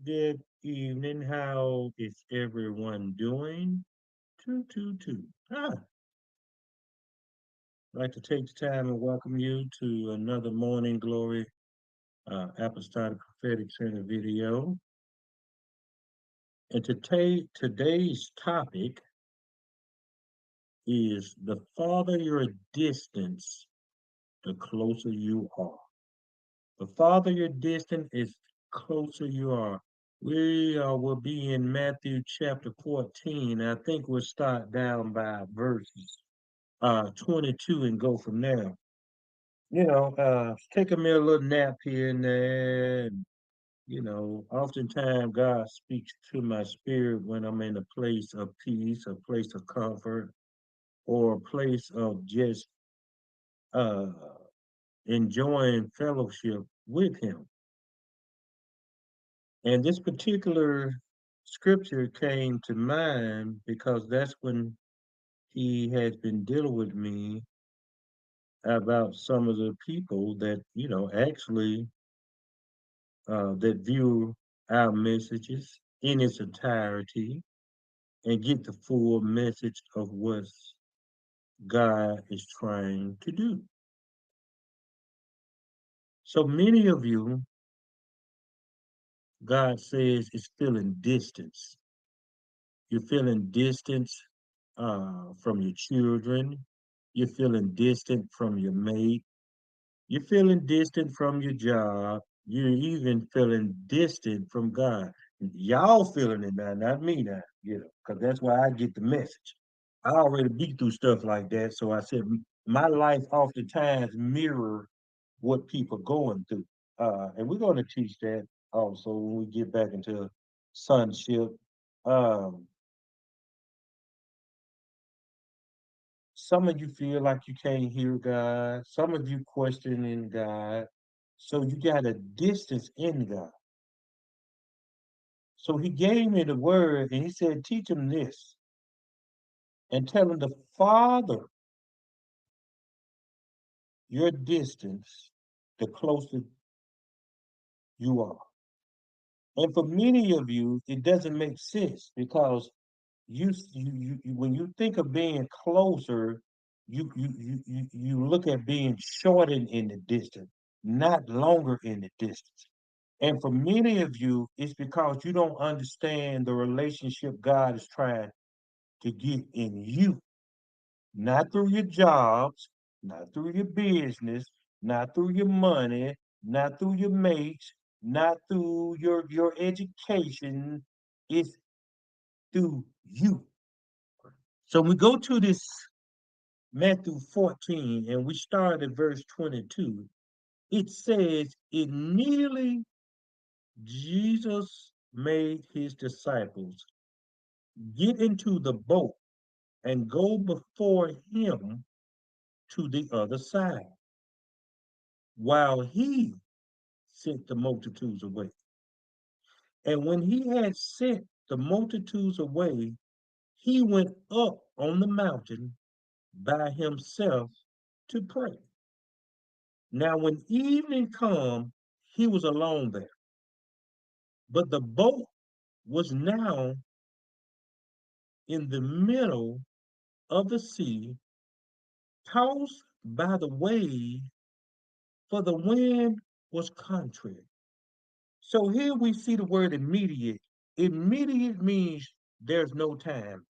Good evening. How is everyone doing? Two. I'd like to take the time and welcome you to another Morning Glory Apostolic Prophetic Center video. And today's topic is the farther your distance, the closer you are. The farther your distance is, closer you are. We will be in Matthew chapter 14. I think we'll start down by verses 22 and go from there. Taking me a little nap here and there. And, oftentimes God speaks to my spirit when I'm in a place of peace, a place of comfort, or a place of just uh, enjoying fellowship with Him. And this particular scripture came to mind because that's when He has been dealing with me about some of the people that, actually that view our messages in its entirety and get the full message of what God is trying to do. So many of you, God says, is feeling distance. You're feeling distance from your children. You're feeling distant from your mate. You're feeling distant from your job. You're even feeling distant from God. Y'all feeling it now, not me now, because that's why I get the message. I already beat through stuff like that. So I said, my life oftentimes mirror what people going through. And we're going to teach that also when we get back into sonship. Um, some of you feel like you can't hear God. Some of you questioning God. So you got a distance in God. So he gave me the word and he said, teach him this and tell him the farther your distance, the closer you are. And for many of you, it doesn't make sense because when you think of being closer, you look at being shortened in the distance, not longer in the distance. And for many of you, it's because you don't understand the relationship God is trying to get in you, not through your jobs, not through your business, not through your money, not through your mates, not through your education. It's through you. So we go to this Matthew 14 and we start at verse 22. It says, immediately Jesus made his disciples get into the boat and go before him to the other side while he sent the multitudes away. And when he had sent the multitudes away, he went up on the mountain by himself to pray. Now, when evening come, he was alone there. But the boat was now in the middle of the sea, tossed by the wave, for the wind was contrary. So here we see the word immediate. Immediate means there's no time.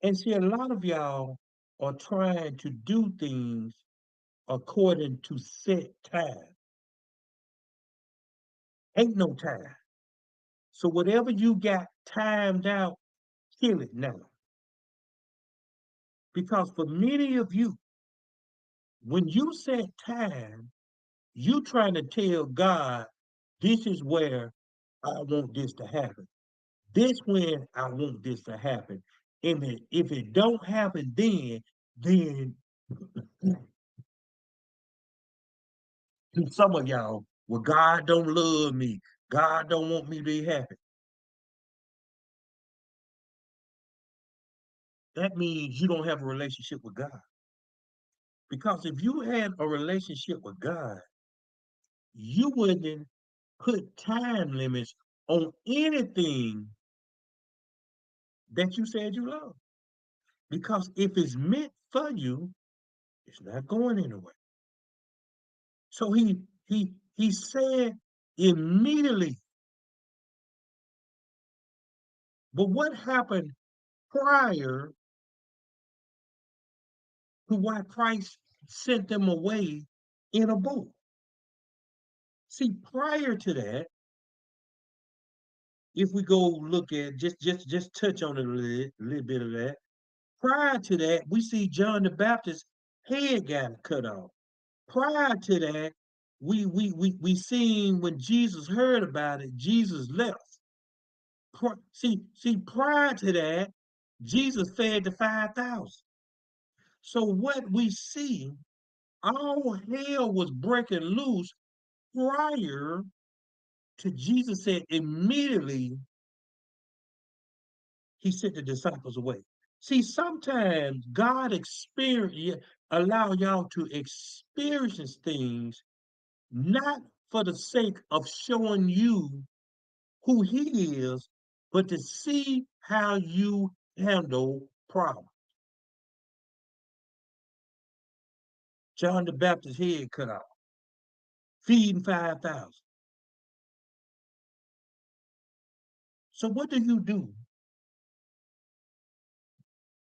And see, a lot of y'all are trying to do things according to set time. Ain't no time. So whatever you got timed out, kill it now. Because for many of you, when you set time, you trying to tell God, this is where I want this to happen. This when I want this to happen. If it don't happen then some of y'all, well, God don't love me. God don't want me to be happy. That means you don't have a relationship with God. Because if you had a relationship with God, you wouldn't put time limits on anything that you said you love. Because if it's meant for you, it's not going anywhere. So he said immediately. But what happened prior to why Christ sent them away in a boat? See, prior to that, if we go look at just touch on it little bit of that. Prior to that, we see John the Baptist's head got cut off. Prior to that, we seen when Jesus heard about it, Jesus left. See, prior to that, Jesus fed the 5,000. So what we see, all hell was breaking loose prior to Jesus said immediately he sent the disciples away. See, sometimes God allow y'all to experience things not for the sake of showing you who he is, but to see how you handle problems. John the Baptist's head cut off, feeding 5,000. So what do you do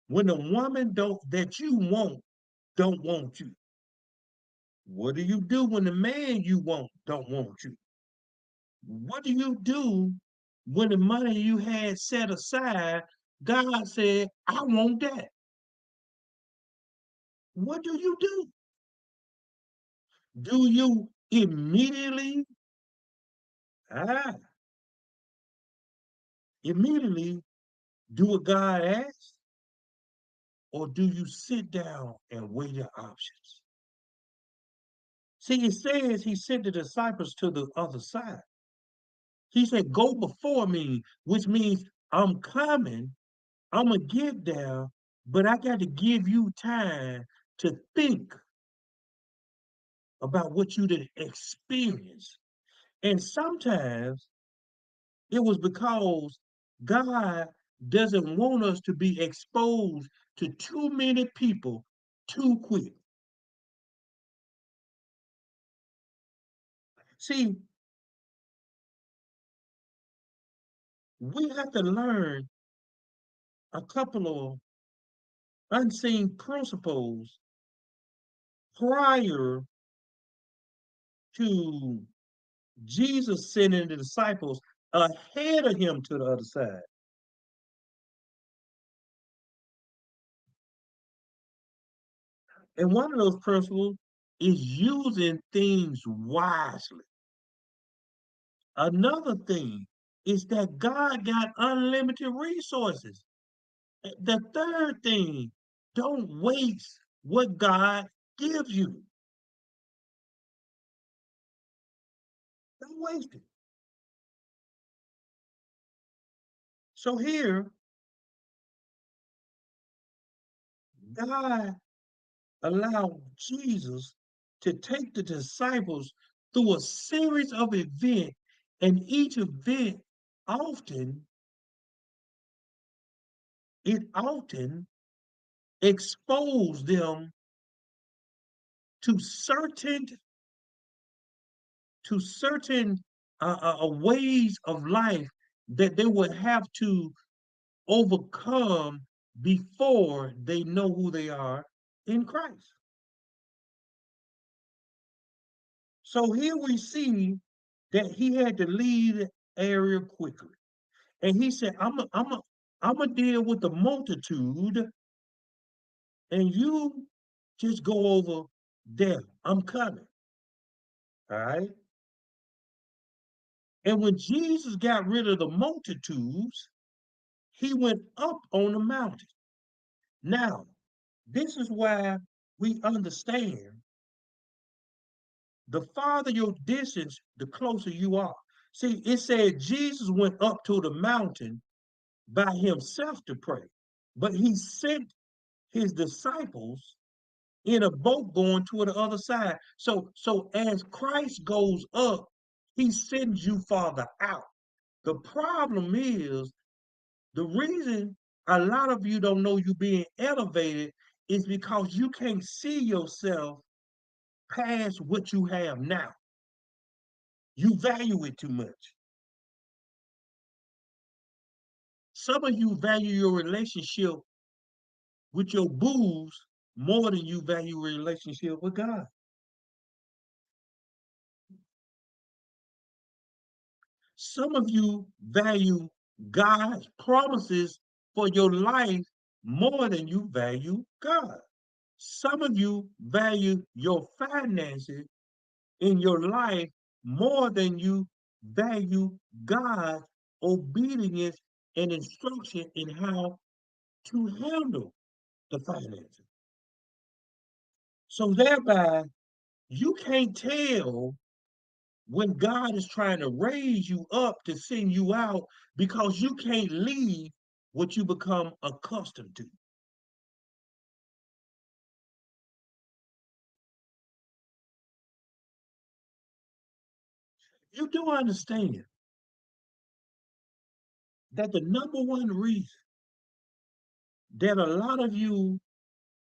when the woman don't that you want don't want you? What do you do when the man you want don't want you? What do you do when the money you had set aside, God said, I want that? What do you do? Do you ah, immediately do what God asks? Or do you sit down and weigh your options? See, it says he sent the disciples to the other side. He said, go before me, which means I'm coming, I'm going to get there, but I got to give you time to think about what you did experience. And sometimes it was because God doesn't want us to be exposed to too many people too quick. See, we have to learn a couple of unseen principles prior to Jesus sending the disciples ahead of him to the other side. And one of those principles is using things wisely. Another thing is that God got unlimited resources. The third thing, don't waste what God gives you. Don't waste it. So here, God allowed Jesus to take the disciples through a series of events, and each event often, it often exposed them to certain ways of life that they would have to overcome before they know who they are in Christ. So here we see that he had to leave the area quickly. And he said, I'm a deal with the multitude, and you just go over there. I'm coming. All right. And when Jesus got rid of the multitudes, he went up on the mountain. Now, this is why we understand the farther your distance, the closer you are. See, it said Jesus went up to the mountain by himself to pray, but he sent his disciples in a boat going to the other side. So as Christ goes up, He sends you farther out. The problem is the reason a lot of you don't know you being elevated is because you can't see yourself past what you have now. You value it too much. Some of you value your relationship with your booze more than you value a relationship with God. Some of you value God's promises for your life more than you value God. Some of you value your finances in your life more than you value God's obedience and instruction in how to handle the finances. So thereby, you can't tell when God is trying to raise you up to send you out because you can't leave what you become accustomed to. You do understand that the number one reason that a lot of you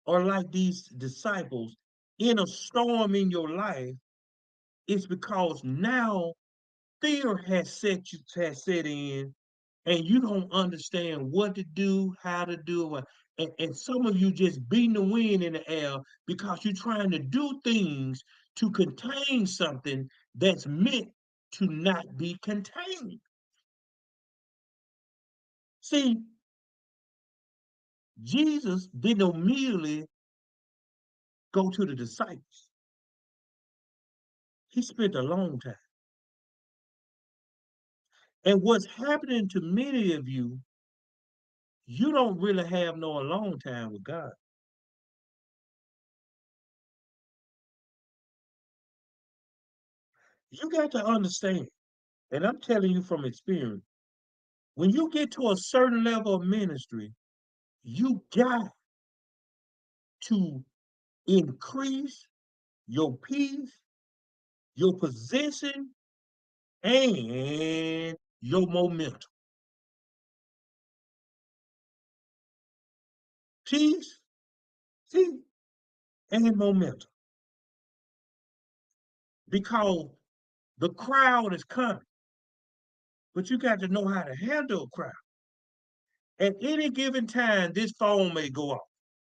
are like these disciples in a storm in your life is because now fear has set in and you don't understand what to do, how to do it. And some of you just beating the wind in the air because you're trying to do things to contain something that's meant to not be contained. See, Jesus didn't immediately go to the disciples. He spent a long time. And what's happening to many of you, you don't really have no alone time with God. You got to understand, and I'm telling you from experience, when you get to a certain level of ministry, you got to increase your peace, your position, and your momentum. Peace, see, and momentum. Because the crowd is coming, but you got to know how to handle a crowd. At any given time, this phone may go off.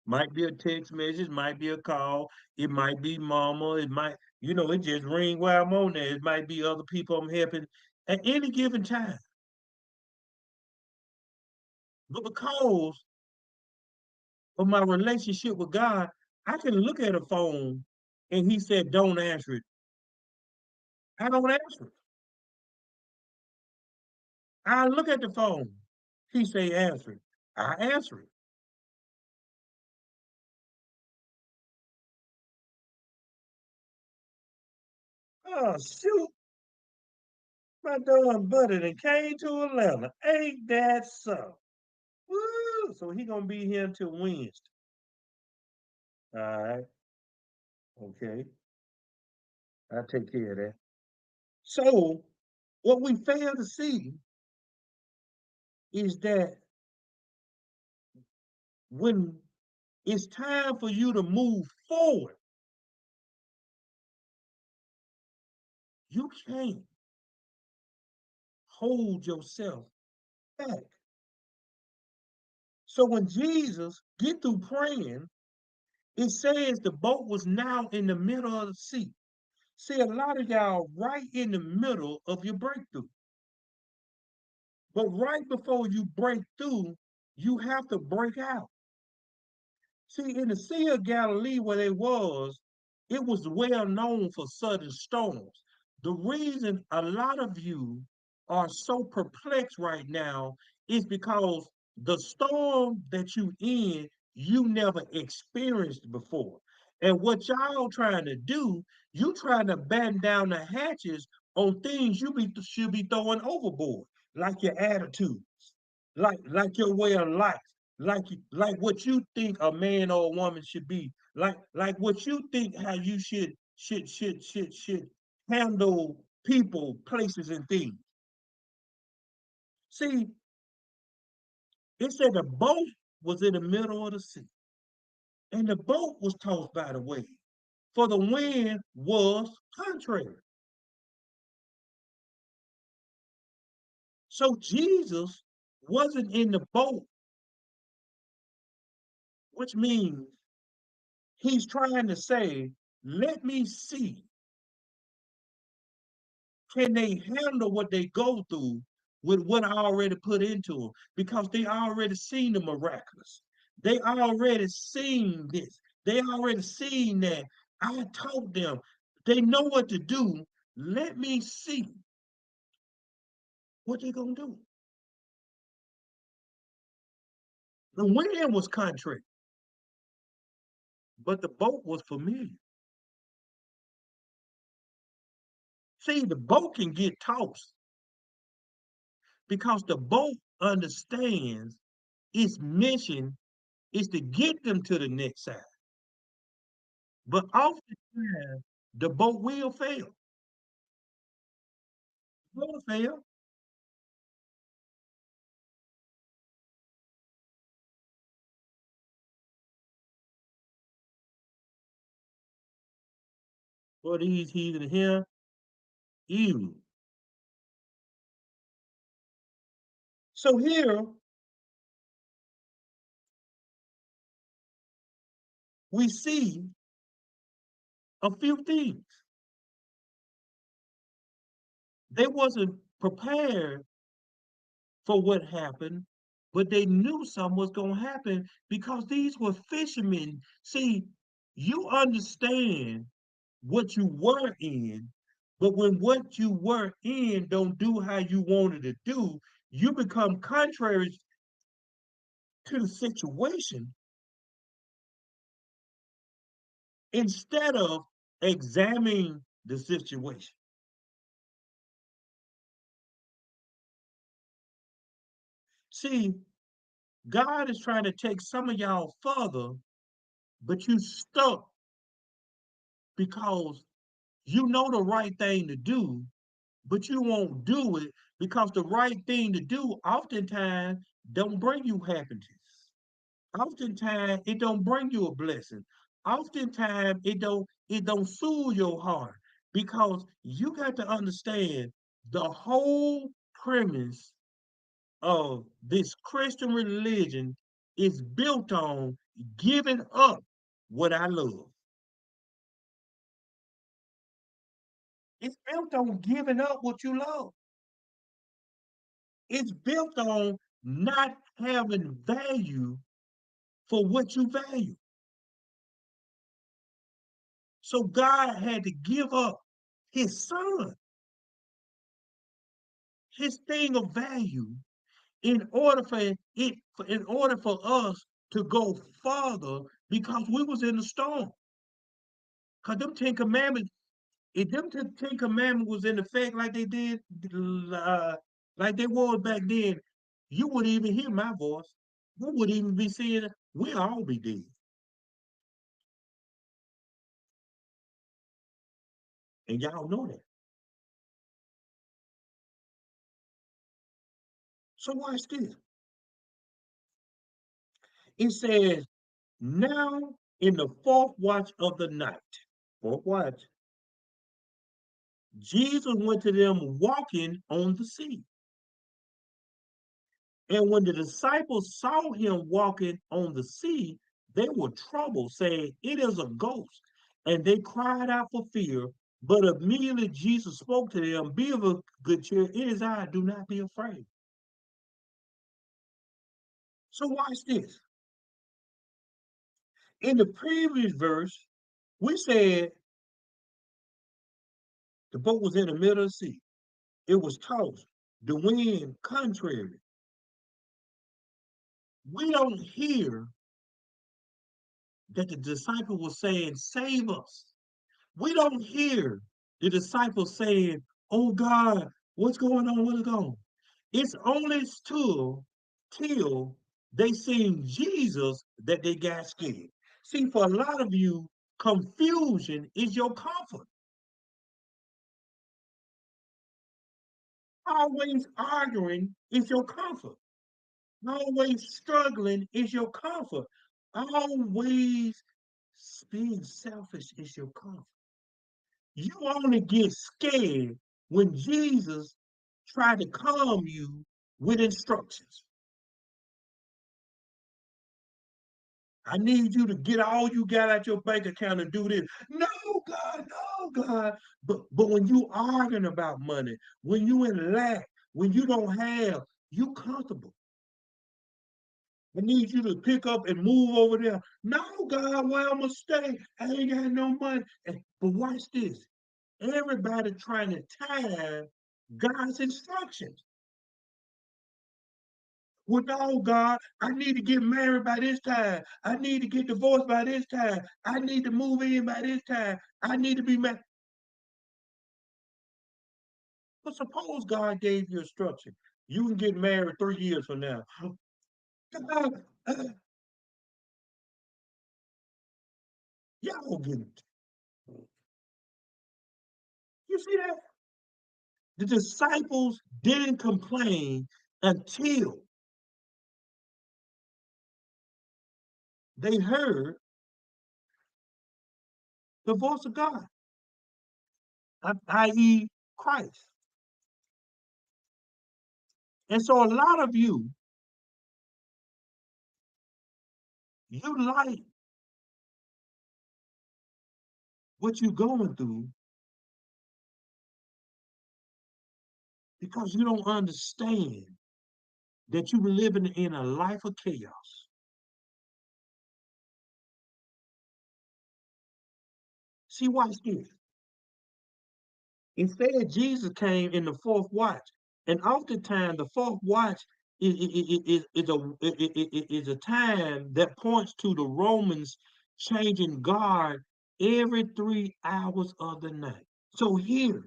Might be a text message, might be a call, it might be mama, it might, it just ring while I'm on there. It might be other people I'm helping at any given time. But because of my relationship with God, I can look at a phone and he said, don't answer it. I don't answer it. I look at the phone. He say, answer it. I answer it. Oh, shoot. My darn buddy that came to Atlanta. Ain't that so? Woo! So he gonna be here till Wednesday. All right. Okay. I'll take care of that. So what we fail to see is that when it's time for you to move forward, you can't hold yourself back. So when Jesus get through praying, it says the boat was now in the middle of the sea. See, a lot of y'all right in the middle of your breakthrough. But right before you break through, you have to break out. See, in the Sea of Galilee where they was, it was well known for sudden storms. The reason a lot of you are so perplexed right now is because the storm that you in, you never experienced before. And what y'all trying to do, you trying to batten down the hatches on things should be throwing overboard, like your attitude, like your way of life, like what you think a man or a woman should be, like what you think how you should handle people, places, and things. See, it said the boat was in the middle of the sea, and the boat was tossed by the wave, for the wind was contrary. So Jesus wasn't in the boat, which means he's trying to say, let me see, can they handle what they go through with what I already put into them? Because they already seen the miraculous. They already seen this. They already seen that. I taught them. They know what to do. Let me see what they gonna do. The wind was contrary, but the boat was familiar. See, the boat can get tossed because the boat understands its mission is to get them to the next side. But oftentimes, the boat will fail. Will fail. For these heathen here, evil. So here we see a few things. They wasn't prepared for what happened, but they knew something was going to happen because these were fishermen. See, you understand what you were in, but when what you were in don't do how you wanted to do, you become contrary to the situation instead of examining the situation. See, God is trying to take some of y'all further, but you stuck because you know the right thing to do, but you won't do it because the right thing to do oftentimes don't bring you happiness. Oftentimes it don't bring you a blessing. Oftentimes it don't soothe your heart because you got to understand the whole premise of this Christian religion is built on giving up what I love. It's built on giving up what you love. It's built on not having value for what you value. So God had to give up his son, his thing of value, in order for in order for us to go farther because we was in the storm. Because them Ten Commandments, if them Ten Commandments was in effect like they did, like they was back then, you wouldn't even hear my voice. We wouldn't even be seeing it. We'd all be dead. And y'all know that. So watch this. It says, now in the fourth watch of the night, fourth watch, Jesus went to them walking on the sea. And when the disciples saw him walking on the sea, they were troubled, saying, it is a ghost. And they cried out for fear. But immediately Jesus spoke to them, be of a good cheer. It is I, do not be afraid. So watch this. In the previous verse, we said the boat was in the middle of the sea. It was tossed. The wind contrary. We don't hear that the disciple was saying, save us. We don't hear the disciples saying, oh God, what's going on? What's going on? It's only till they seen Jesus that they got scared. See, for a lot of you, confusion is your comfort. Always arguing is your comfort. Always struggling is your comfort. Always being selfish is your comfort. You only get scared when Jesus tried to calm you with instructions. I need you to get all you got out your bank account and do this. No, God, no, God. But when you arguing about money, when you in lack, when you don't have, you comfortable. I need you to pick up and move over there. No, God, where I'm gonna stay? I ain't got no money. But watch this. Everybody trying to time God's instructions. Well, no, God, I need to get married by this time. I need to get divorced by this time. I need to move in by this time. I need to be married. But suppose God gave you instruction. You can get married 3 years from now. God, y'all get it. You see that? The disciples didn't complain until they heard the voice of God, i.e., Christ. And so a lot of you like what you're going through because you don't understand that you're living in a life of chaos. See, watch this. Instead, Jesus came in the fourth watch, and oftentimes the fourth watch is a time that points to the Romans changing guard every 3 hours of the night. So here,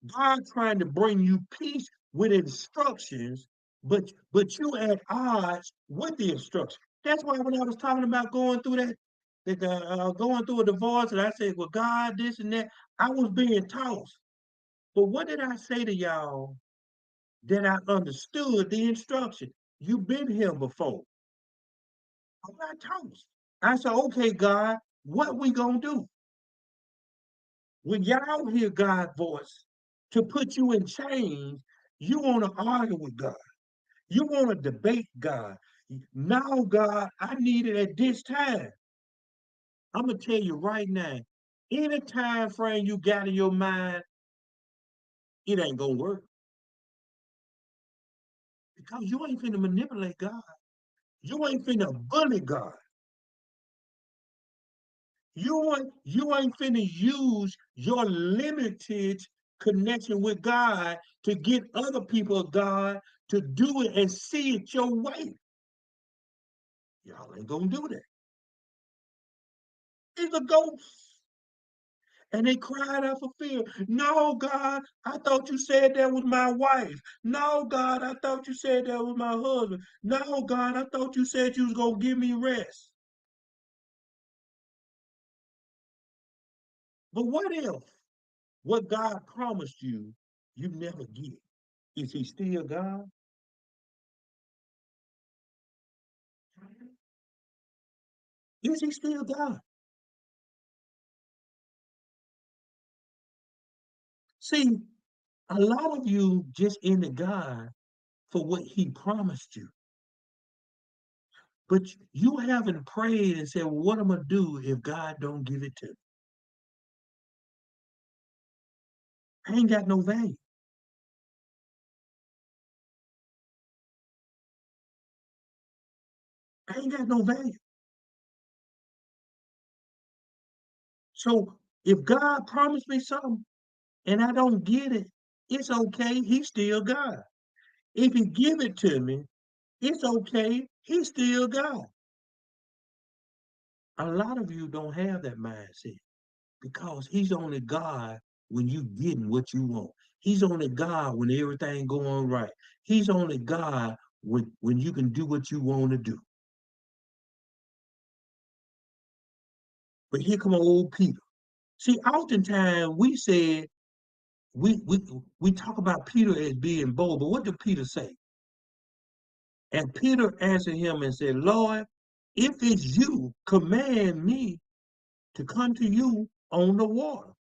God trying to bring you peace with instructions, but you at odds with the instruction. That's why when I was talking about going through going through a divorce, and I said, "Well, God, this and that," I was being tossed. But what did I say to y'all that I understood the instruction? You've been here before. I'm not toast. I said, okay, God, what we gonna do? When y'all hear God's voice to put you in chains, you want to argue with God. You want to debate God. Now, God, I need it at this time. I'm gonna tell you right now, any time frame you got in your mind, it ain't gonna work because you ain't finna manipulate God. You ain't finna bully God. You ain't finna use your limited connection with God to get other people of God to do it and see it your way. Y'all ain't gonna do that. It's a ghost. And they cried out for fear. No, God, I thought you said that was my wife. No, God, I thought you said that was my husband. No, God, I thought you said you was gonna give me rest. But what if what God promised you never get? Is he still God? Is he still God? See, a lot of you just into God for what he promised you. But you haven't prayed and said, well, what am I gonna do if God don't give it to me? I ain't got no value. I ain't got no value. So if God promised me something and I don't get it, it's okay. He's still God. If he give it to me, it's okay. He's still God. A lot of you don't have that mindset because he's only God when you getting what you want. He's only God when everything going right. He's only God when you can do what you want to do. But here come old Peter. See, oftentimes we said we we we talk about Peter as being bold, but what did Peter say? And Peter answered him and said, Lord, if it's you, command me to come to you on the water.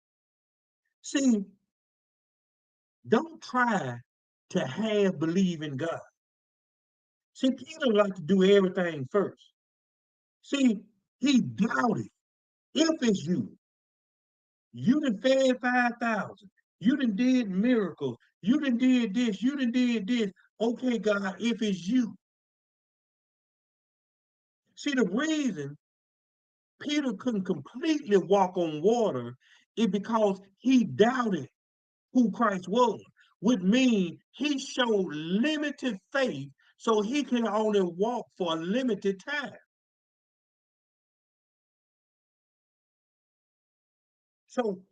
See, don't try to have believe in God. See, Peter like to do everything first. See, he doubted. If it's you, you done fed 5,000. You done did miracles. You done did this. You done did this. Okay, God, if it's you. See, the reason Peter couldn't completely walk on water is because he doubted who Christ was, which means he showed limited faith so he can only walk for a limited time. So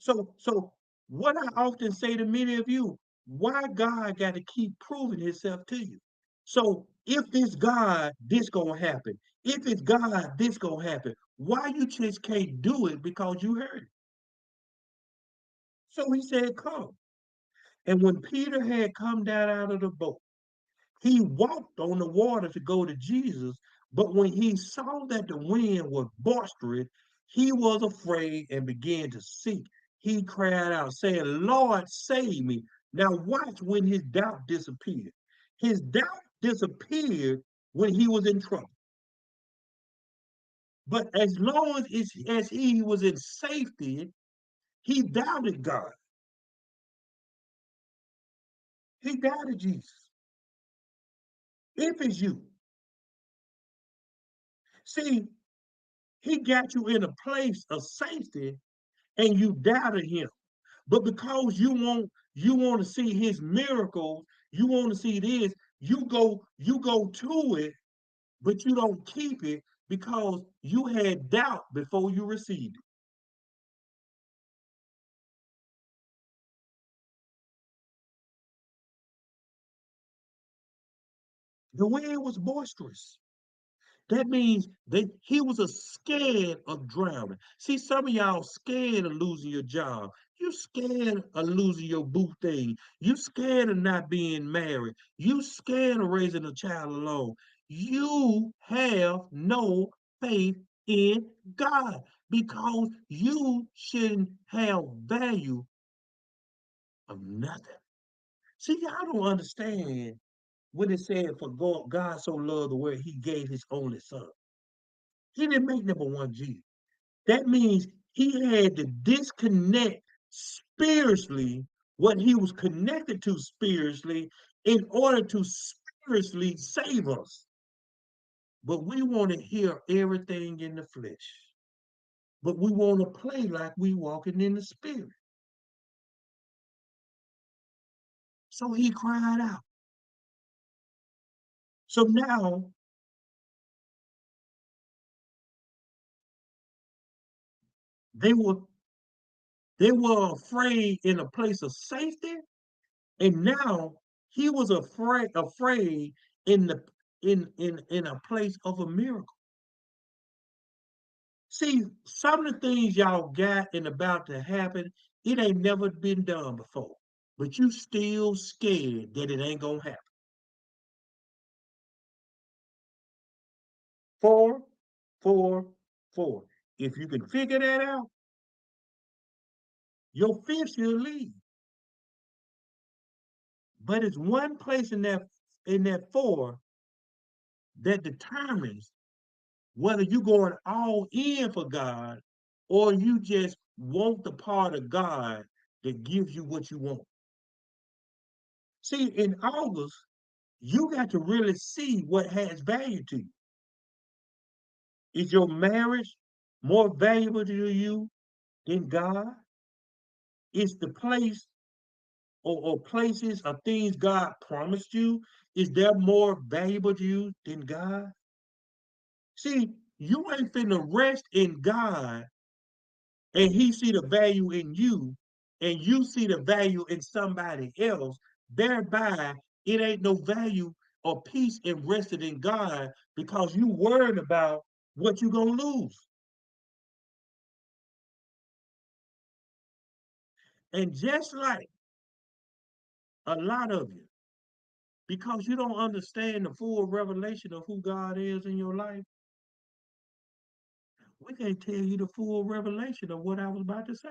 what I often say to many of you, why God got to keep proving himself to you? So if this God, this gonna happen. If it's God, this gonna happen. Why you just can't do it because you heard it? So he said, come. And when Peter had come down out of the boat, he walked on the water to go to Jesus. But when he saw that the wind was boisterous, he was afraid and began to sink. He cried out, saying, Lord, save me. Now, watch when his doubt disappeared. His doubt disappeared when he was in trouble. But as long as he was in safety, he doubted God. He doubted Jesus. If it's you, see, he got you in a place of safety and you doubted him. But because you want to see his miracles, you want to see this, you go to it, but you don't keep it because you had doubt before you received it. The wind was boisterous. That means that he was a scared of drowning. See, some of y'all scared of losing your job. You scared of losing your boo thing. You scared of not being married. You scared of raising a child alone. You have no faith in God because you shouldn't have value of nothing. See, y'all don't understand when it said for God so loved the world, he gave his only son. He didn't make number one Jesus. That means he had to disconnect spiritually what he was connected to spiritually in order to spiritually save us. But we want to hear everything in the flesh. But we want to play like we walking in the spirit. So he cried out. So now they were they were afraid in a place of safety. And now he was afraid in the in a place of a miracle. See, some of the things y'all got and about to happen, it ain't never been done before. But you still scared that it ain't gonna happen. Four, four, four. If you can figure that out, your fear should leave. But it's one place in that four that determines whether you going all in for God or you just want the part of God that gives you what you want. See, in August, you got to really see what has value to you. Is your marriage more valuable to you than God? Is the place or places or things God promised you, is there more valuable to you than God? See, you ain't finna rest in God and he see the value in you and you see the value in somebody else, thereby it ain't no value or peace in resting in God because you worried about what you gonna lose. And just like A lot of you. Because you don't understand the full revelation of who God is in your life, we can't tell you the full revelation of what I was about to say.